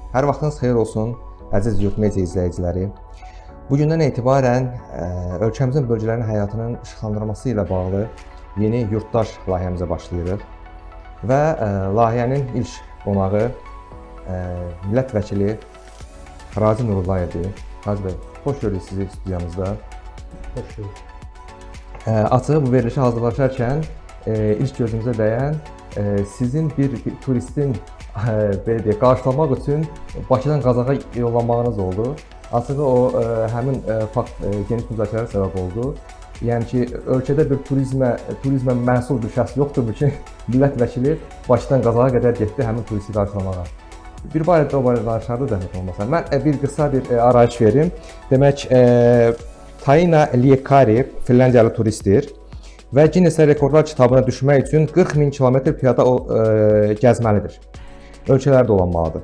Hər vaxtınız xeyir olsun, əziz Yurt Media izləyiciləri. Bugündən etibarən ölkəmizin bölgələrin həyatının işıqlandırılması ilə bağlı yeni yurttaş layihəmizə başlayırıq. Və layihənin ilk qonağı millət vəkili Razi Nurullayevdir. Razi bəy, xoş gördük sizi studiyamızda. Xoş gördük. Açığı bu verilişi hazırlaşarkən ilk gözümüzə dəyən sizin bir turistin belə deyək, qarşılamaq üçün Bakıdan Qazaxa yollanmağınız oldu. Açığı o həmin fakt geniş müzakirələrə səbəb oldu. Yəni ki, ölkədə bir turizmə məsul bir şəxs yoxdur ki, millət vəkili Bakıdan Qazaxa qədər getdi həmin turisti qarşılamağa. Bir barədə o barədə danışardı zəhmət olmasa. Mən bir qısa bir arayış verim. Demək, Taina Liekari Finlandiyalı turistdir və Guinness Rekordlar kitabına düşmək üçün 40.000 kilometr piyada gəzməlidir. Ölkələrdə olanmalıdır.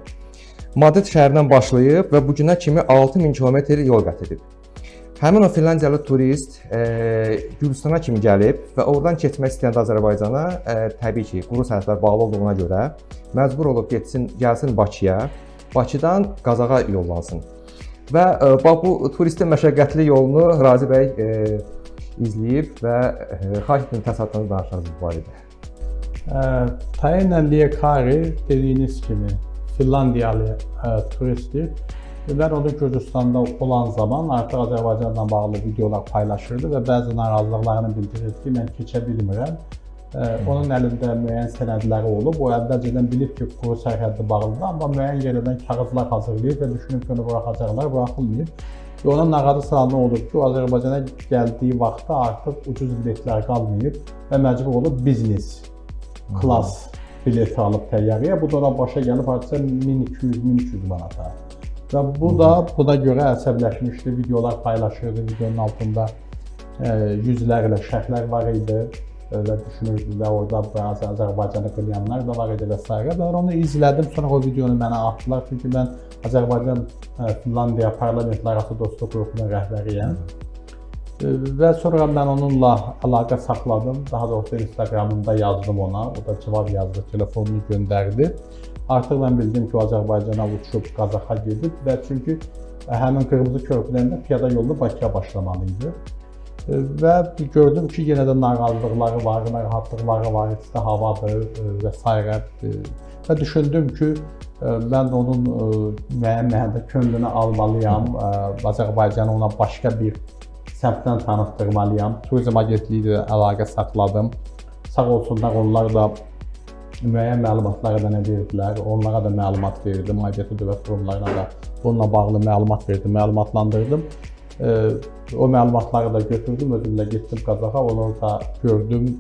Madrid şəhərindən başlayıb və bu günə kimi 6.000 kilometr yol qət edib. Həmin o Finlandiyalı turist Gürcüstana kimi gəlib və oradan keçmək istəyəndə Azərbaycana təbii ki, quru sərhədlər bağlı olduğuna görə məcbur olub gəlsin Bakıya, Bakıdan Qazaxa yollansın. Və bu turistin məşəqqətli yolunu Razi bəy izləyib və xahiş edirəm təsərrüfatınızı danışarsınız bu barədə. Taina Liekari dediyiniz kimi Finlandiyalı turistdir. Mən onu Gürcüstanda olan zaman artıq Azərbaycanla bağlı videolar paylaşırdı və bəzi narazılıqlarını bildirirdi ki, mən keçə bilmirəm. Onun əlində müəyyən sənədləri olub, o əvvəlcədən bilib ki, quru sərhəddi bağlıdır, amma müəyyən yerdən kağızlar hazırlayıb və düşünüb ki, onu buraxacaqlar, buraxılmayıb. Və onun nağadı sıralı olub ki, o Azərbaycana gəldiyi vaxtda artıq ucuz biletlər qalmayıb və məcbur olub biznes klass bileti alıb təyyarəyə. Bu da ona başa gəlib hadisə 1200-1300 manata. Və bu da buna görə əsəbləşmişdi, videolar paylaşırdı, videonun altında yüzlərlə şərhlər var idi və düşünürdü və orada bəzi Azərbaycanı qılayanlar da var idi və s. Ben onu izlədim, sonra o videonu mənə atdılar, çünki mən Azərbaycan Finlandiya Parlamentlərarası Dostluq qrupunun rəhbəriyəm. Və sonra mən onunla əlaqə saxladım, daha doğrusu Instagramında yazdım ona, o da cavab yazdı, telefonunu göndərdi. Artıq mən bildim ki, o Azərbaycana uçub Qazaxa gedib və çünki həmin Qırmızı Körpüdən də piyada yolunu Bakıya başlamalıydı. Və gördüm ki, yenə də narazılıqları var, narahatlıqları var, isti havadır və s. Və düşündüm ki, mən onun müəyyən mənada könlünü almalıyam, Azərbaycanı ona başqa bir səmtdən tanıtdırmalıyam. Turizm agentliyi ilə əlaqə saxladım. Sağ olsunlar, onlar da müəyyən məlumatlar da verdilər. Onlara da məlumat verdim. Aidiyyatı dövlət qurumlarına da bununla bağlı məlumat verdim, məlumatlandırdım. O məlumatları da götürdüm, özümlə getdim Qazaxa. Onu da gördüm.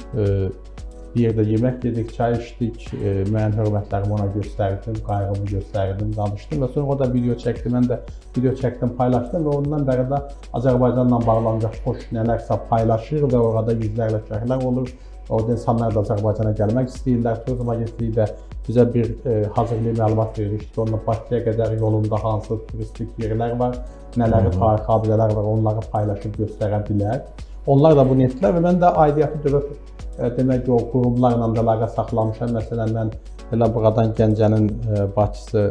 Bir yerdə yemək yedik, çay içdik, müəyyən hörmətlərimi ona göstərdim, qayğımı göstərdim, danışdım və sonra o da video çəkdi, mən də video çəkdim, paylaşdım və ondan bəri də Azərbaycanla bağlanacaq xoş nələrsə paylaşır və orada yüzlərlə şərhlər olur. Orada insanlar da Azərbaycana gəlmək istəyirlər. Turizm agentliyi də bizə bir hazırlayıb məlumat verir ki, onunla Bakıya qədər yolunda hansı turistik yerlər var, nələri tarixi abidələr var, onları paylaşıb göstərə bilər. Onlar da bunu etdilər və mən də aidiyyatı dövlət demək ki, o qurumlarla da əlaqə saxlamışam. Məsələn, mən elə buradan Gəncənin başçısı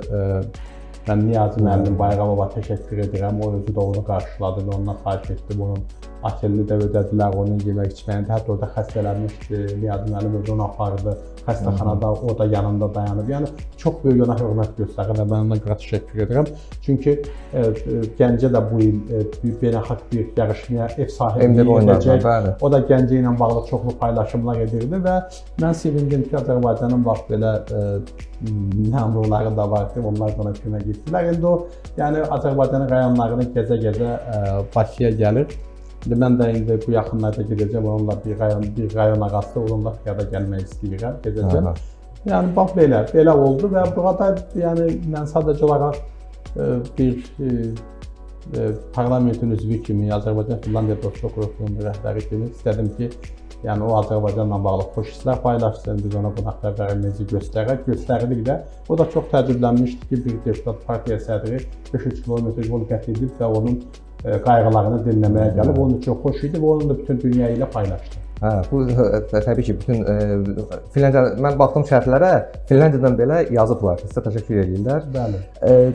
mən Niyazi müəllim Bayramova təşəkkür edirəm. O özü də onu qarşıladı və ondan xahiş etdim. Onun otelini də ödədilər, onun yemək içməyini də. Hətta orada xəstələnmişdi. Niyazi müəllim özü onu apardı. Xəstəxanada o da yanında dayanıb. Yəni çox böyük ona hörmət göstərir və mən ona görə təşəkkür edirəm. Çünki Gəncə də bu il beynəlxalq bir yarışmaya ev sahibliyi edəcək. O da Gəncə ilə bağlı çoxlu paylaşımlar edirdi və mən sevindim ki, Azərbaycanın bax belə məmurları da var ki, onlar da ona kömək etdilər. İndi o, yəni Azərbaycanın rayonlarını gəzə-gəzə Bakıya gəlir. Mən də indi bu yaxınlarda gedəcəm, onunla bir rayon arası, onunla piyada gəlmək istəyirəm, gedəcəm. Yəni bax belə oldu və burada yəni mən sadəcə olaraq bir parlamentin üzvü kimi, Azərbaycan Finlandiya Dostluq qrupunun rəhbəri kimi istədim ki, yəni o Azərbaycanla bağlı xoş hisslər paylaşsın, biz ona qonaqlarımızı göstərdik də. O da çox təəccüblənmişdi ki, bir deputat partiya sədri 500 kilometr yol qət edib və onun qayğılarını dinləməyə gəlib. Onun üçün xoş idi və onu da bütün dünya ilə paylaşdı. Hə, bu təbii ki, bütün Finlandiya, mən baxdım şərhlərə, Finlandiyadan belə yazıblar. Sizə təşəkkür edirlər. Bəli.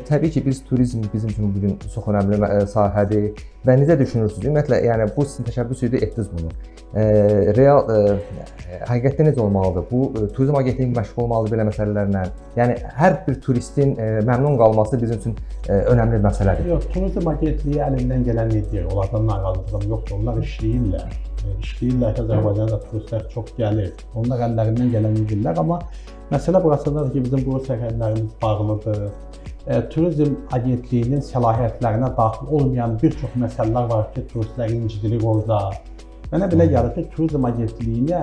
Təbii ki, bizim üçün bu gün çox önəmli sahədir və necə düşünürsünüz? Ümumiyyətlə, yəni bu sizin təşəbbüs etdiniz bunu. Real həqiqətdə necə olmalıdır? Bu turizm agentliyi məşğul olmalıdır belə məsələlərlə. Yəni hər bir turistin məmnun qalması bizim üçün önəmli məsələdir. Yox, turizm agentliyi əlindən gələn edir. Onlardan narazılığım yoxdur. Onlar işləyirlər. İşləyirlər ki, Azərbaycanda turistlər çox gəlir. Onlar əllərindən gələni edirlər, amma məsələ burasındadır ki, bizim quru sərhədlərimiz bağlıdır. Turizm agentliyinin səlahiyyətlərinə daxil olmayan bir çox məsələlər var ki, turistlər incidilir orada. Mənə belə gəlir ki, turizm agentliyinə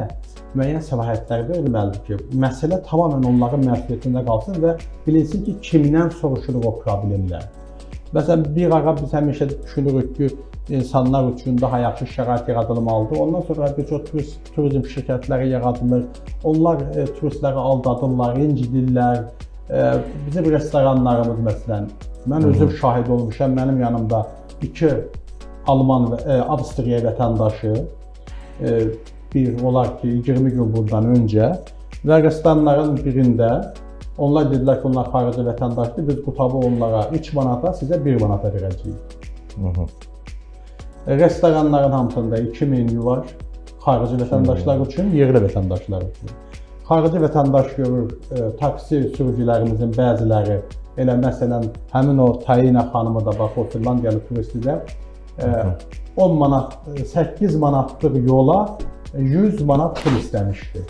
müəyyən səlahiyyətlər verilməlidir ki, məsələ tamamilə onların məsuliyyətində qalsın və bilinsin ki, kimdən soruşulur o problemlər. Məsələn, bir ara biz həmişə düşünürük ki, insanlar üçün daha yaxşı şərait yaradılmalıdır. Ondan sonra bir çox turizm şirkətləri yaradılır. Onlar turistləri aldadırlar, incidirlər. Bizim restoranlarımız məsələn, mən özüm şahid olmuşam. Mənim yanımda 2 Alman və Avstriya vətəndaşı, olar ki 20 gün bundan öncə və restoranların birində onlar dedilər ki, onlar xarici vətəndaşdır, biz qutabı onlara 3 manata, sizə 1 manata verəcəyik. Restoranların hamısında 2 menyu var, xarici vətəndaşlar üçün, yerli vətəndaşlar üçün. Xarici vətəndaş görür, taksi sürücülərimizin bəziləri, elə məsələn, həmin o Taina xanımı da, bax, o Finlandiyalı turisti də 10 manat, 8 manatlıq yola 100 manat pul istəmişdi.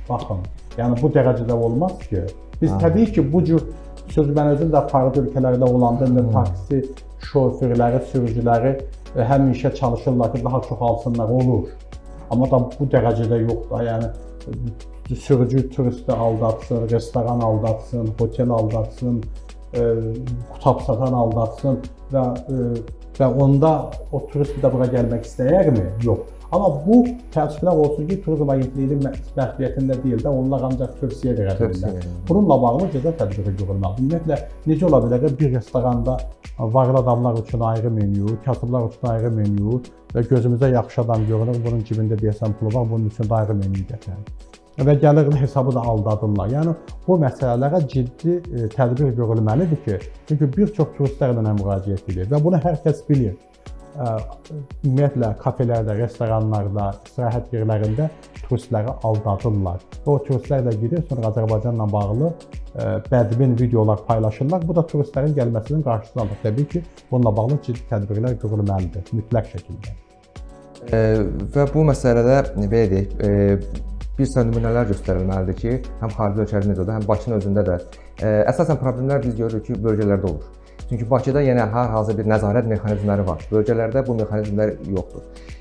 Baxın, yəni bu dərəcədə olmaz ki. Biz təbii ki, bu cür söz mən özüm də xarici ölkələrdə olanda taksi şoferləri, sürücüləri həmişə çalışırlar ki, daha çox alsınlar, olur. Amma da bu dərəcədə yoxdur. Yəni sürücü turisti aldatsın, restoran aldatsın, otel aldatsın, qutab satan aldatsın və onda o turist bir də bura gəlmək istəyərmi? Yox. Amma bu təəssüflər olsun ki, turizm agentliyinin məsuliyyətində deyil də, onlar ancaq tövsiyə verə bilirlər. Bununla bağlı cəza tədbiri görülməlidir. Ümumiyyətlə, necə ola bilər ki, bir restoranda varlı adamlar üçün ayrı menyu, kasıblar üçün ayrı menyu və gözümüzə yaxşı adam görünür, bunun cibində deyəsən pulu var, bunun üçün ayrı menyu gətirir. Və gəlirli hesabı da aldadırlar. Yəni, bu məsələlərə ciddi tədbir görülməlidir ki, çünki bir çox turistlər ilə müraciət edir və bunu hər kəs bilir. Ümumiyyətlə, kafelərdə, restoranlarda, istirahət yerlərində turistləri aldadırlar. Və o turistlər də gedir, sonra Azərbaycanla bağlı bədbin videolar paylaşırlar. Bu da turistlərin gəlməsinin qarşısını alır. Təbii ki, bununla bağlı ciddi tədbirlər görülməlidir, mütləq şəkildə. Və bu məsələdə, belə deyək, bir sıra nümunələr göstərilməlidir ki, həm xarici ölkələrdə necə olur, həm Bakının özündə də. Əsasən problemlər biz görürük ki, bölgələrdə olur. Çünki Bakıda yenə hər hansı bir nəzarət mexanizmləri var. Bölgələrdə bu mexanizmlər yoxdur.